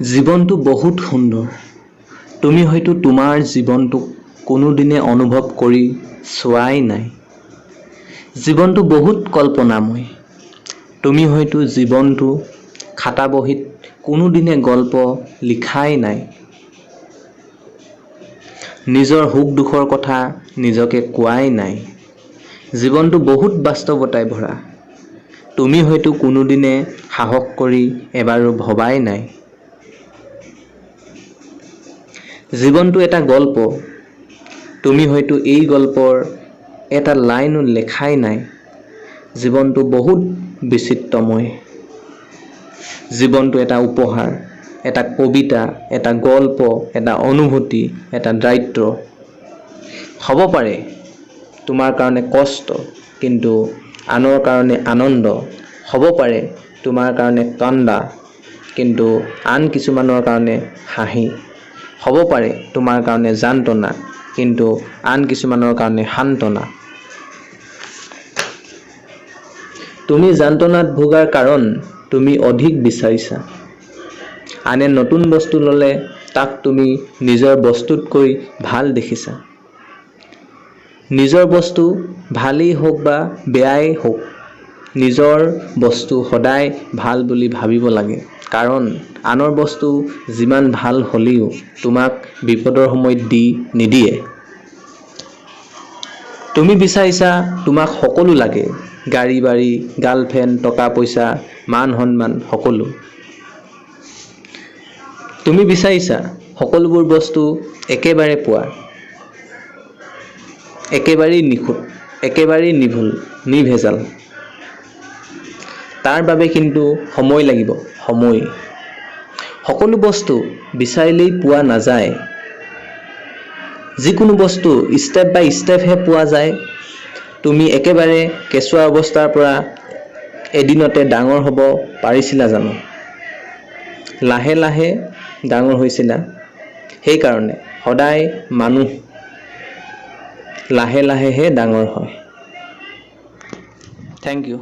জীৱনটো বহুত সুন্দৰ। তুমি হয়তো তোমাৰ জীৱনটো কোনোদিনে অনুভৱ কৰি চোৱাই নাই। জীৱনটো বহুত কল্পনাময়। তুমি হয়তো জীৱনটো খাতা বহীত কোনোদিনে গল্প লিখাই নাই। নিজৰ সুখ দুখৰ কথা নিজকে কোৱাই নাই। জীৱনটো বহুত বাস্তৱতাই ভৰা। তুমি হয়তো কোনোদিনে সাহস কৰি এবাৰো ভবাই নাই। জীৱনটো এটা গল্প। তুমি হয়তো এই গল্পৰ এটা লাইনো লেখাই নাই। জীৱনটো বহুত বিচিত্ৰময়। জীৱনটো এটা উপহাৰ, এটা কবিতা, এটা গল্প, এটা অনুভূতি, এটা দায়িত্ব। হ'ব পাৰে তোমাৰ কাৰণে কষ্ট, কিন্তু আনৰ কাৰণে আনন্দ। হ'ব পাৰে তোমাৰ কাৰণে কান্দা, কিন্তু আন কিছুমানৰ কাৰণে হাঁহি। হ'ব পাৰে তোমাৰ কাৰণে যান্ত্ৰণা, কিন্তু আন কিছুমানৰ কাৰণে সান্তনা। তুমি যান্ত্ৰণাত ভোগাৰ কাৰণ তুমি অধিক বিচাৰিছা। আনে নতুন বস্তু ল'লে তাক তুমি নিজৰ বস্তুতকৈ ভাল দেখিছা। নিজৰ বস্তু ভালেই হওক বা বেয়াই হওক, নিজৰ বস্তু সদায় ভাল বুলি ভাবিব লাগে। কাৰণ আনৰ বস্তু যিমান ভাল হ'লেও তোমাক বিপদৰ সময়ত দি নিদিয়ে। তুমি বিচাৰিছা তোমাক সকলো লাগে, গাড়ী বাৰী, গাৰ্লফ্ৰেণ্ড, টকা পইচা, মান সন্মান সকলো। তুমি বিচাৰিছা সকলোবোৰ বস্তু একেবাৰে পোৱা, একেবাৰেই নিখুঁত, একেবাৰেই নিৰ্ভেজাল। তাৰ বাবে কিন্তু সময় লাগিব, সময়। সকলো বস্তু বিচাৰিলেই পোৱা নাযায়। যিকোনো বস্তু ষ্টেপ বাই ষ্টেপহে পোৱা যায়। তুমি একেবাৰে কেঁচুৱা অৱস্থাৰ পৰা এদিনতে ডাঙৰ হ'ব পাৰিছিলা জানো? লাহে লাহে ডাঙৰ হৈছিলা। সেইকাৰণে সদায় মানুহ লাহে লাহেহে ডাঙৰ হয়। Thank U.